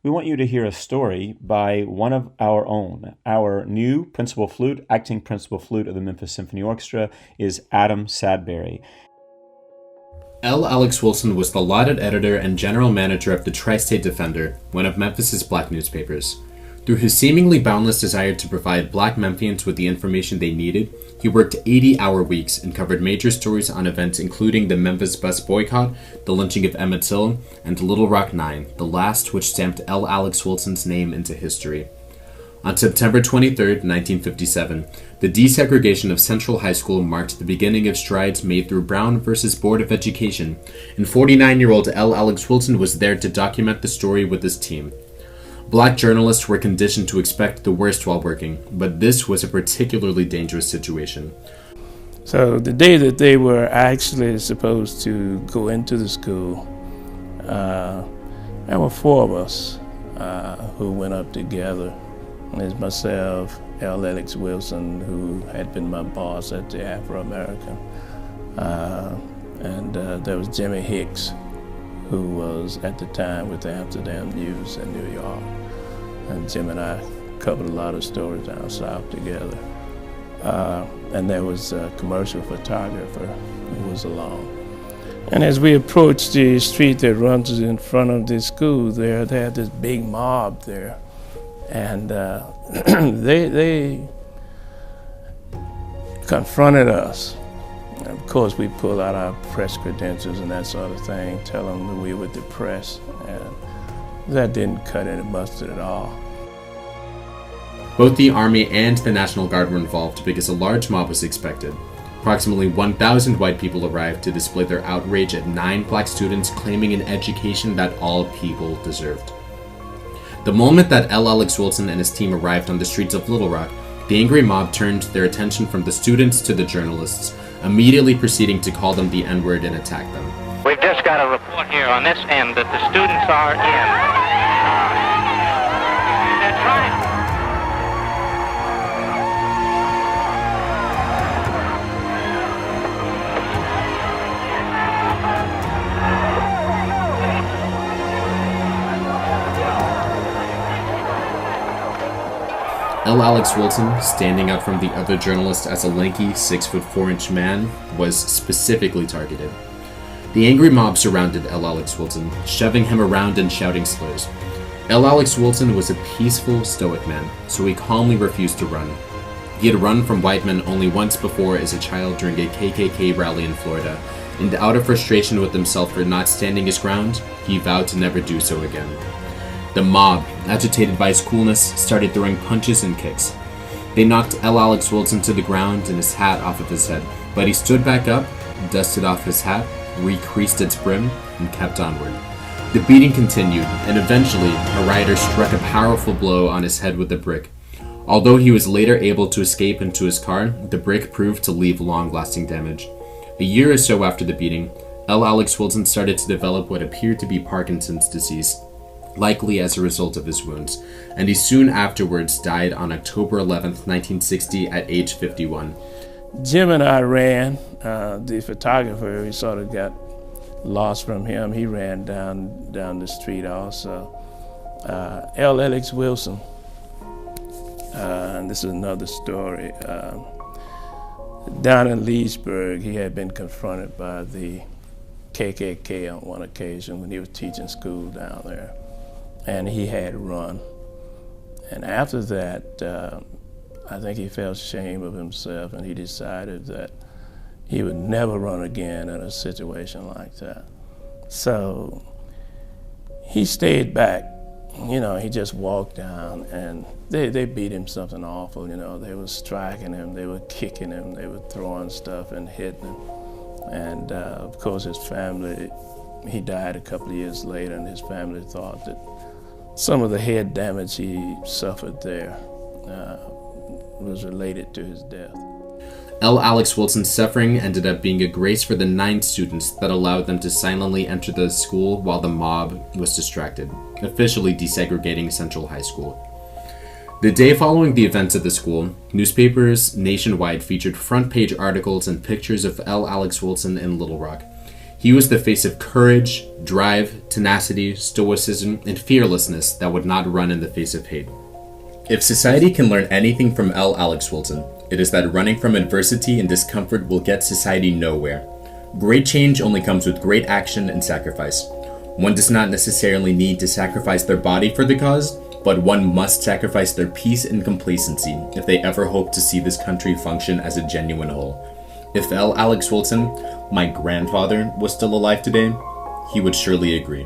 we want you to hear a story by one of our own. Our new principal flute, acting principal flute of the Memphis Symphony Orchestra, is Adam Sadberry. L. Alex Wilson was the lauded editor and general manager of the Tri-State Defender, one of Memphis's black newspapers. Through his seemingly boundless desire to provide black Memphians with the information they needed, he worked 80-hour weeks and covered major stories on events including the Memphis bus boycott, the lynching of Emmett Till, and Little Rock Nine, the last which stamped L. Alex Wilson's name into history. On September 23, 1957, the desegregation of Central High School marked the beginning of strides made through Brown versus Board of Education, and 49-year-old L. Alex Wilson was there to document the story with his team. Black journalists were conditioned to expect the worst while working, but this was a particularly dangerous situation. So the day that they were actually supposed to go into the school, there were four of us who went up together. There's myself, L. Alex Wilson, who had been my boss at the Afro-American, and there was Jimmy Hicks, who was at the time with the Amsterdam News in New York. And Jim and I covered a lot of stories down south together. And there was a commercial photographer who was along. And as we approached the street that runs in front of the school there, they had this big mob there. And they confronted us. And of course, we pulled out our press credentials and that sort of thing, tell them that we were the press, and that didn't cut any mustard at all. Both the Army and the National Guard were involved because a large mob was expected. Approximately 1,000 white people arrived to display their outrage at 9 black students claiming an education that all people deserved. The moment that L. Alex Wilson and his team arrived on the streets of Little Rock, the angry mob turned their attention from the students to the journalists, immediately proceeding to call them the N-word and attack them. We've just got a report here on this end that the students are in. They're trying. L. Alex Wilson, standing out from the other journalists as a lanky 6'4" man, was specifically targeted. The angry mob surrounded L. Alex Wilson, shoving him around and shouting slurs. L. Alex Wilson was a peaceful, stoic man, so he calmly refused to run. He had run from white men only once before as a child during a KKK rally in Florida, and out of frustration with himself for not standing his ground, he vowed to never do so again. The mob, agitated by his coolness, started throwing punches and kicks. They knocked L. Alex Wilson to the ground and his hat off of his head, but he stood back up, dusted off his hat, recreased its brim, and kept onward. The beating continued, and eventually, a rider struck a powerful blow on his head with a brick. Although he was later able to escape into his car, the brick proved to leave long-lasting damage. A year or so after the beating, L. Alex Wilson started to develop what appeared to be Parkinson's disease, likely as a result of his wounds, and he soon afterwards died on October 11, 1960, at age 51. Jim and I ran. The photographer, we sort of got lost from him. He ran down the street also. L. Alex Wilson, and this is another story. Down in Leesburg, he had been confronted by the KKK on one occasion when he was teaching school down there, and he had run. And after that, I think he felt shame of himself, and he decided that he would never run again in a situation like that. So he stayed back. You know, he just walked down, and they beat him something awful. You know, they were striking him, they were kicking him, they were throwing stuff and hitting him. And of course, his family, he died a couple of years later, and his family thought that some of the head damage he suffered there was related to his death. L. Alex Wilson's suffering ended up being a grace for the 9 students that allowed them to silently enter the school while the mob was distracted, officially desegregating Central High School. The day following the events at the school, newspapers nationwide featured front-page articles and pictures of L. Alex Wilson in Little Rock. He was the face of courage, drive, tenacity, stoicism, and fearlessness that would not run in the face of hate. If society can learn anything from L. Alex Wilson, it is that running from adversity and discomfort will get society nowhere. Great change only comes with great action and sacrifice. One does not necessarily need to sacrifice their body for the cause, but one must sacrifice their peace and complacency if they ever hope to see this country function as a genuine whole. If L. Alex Wilson, my grandfather, was still alive today, he would surely agree.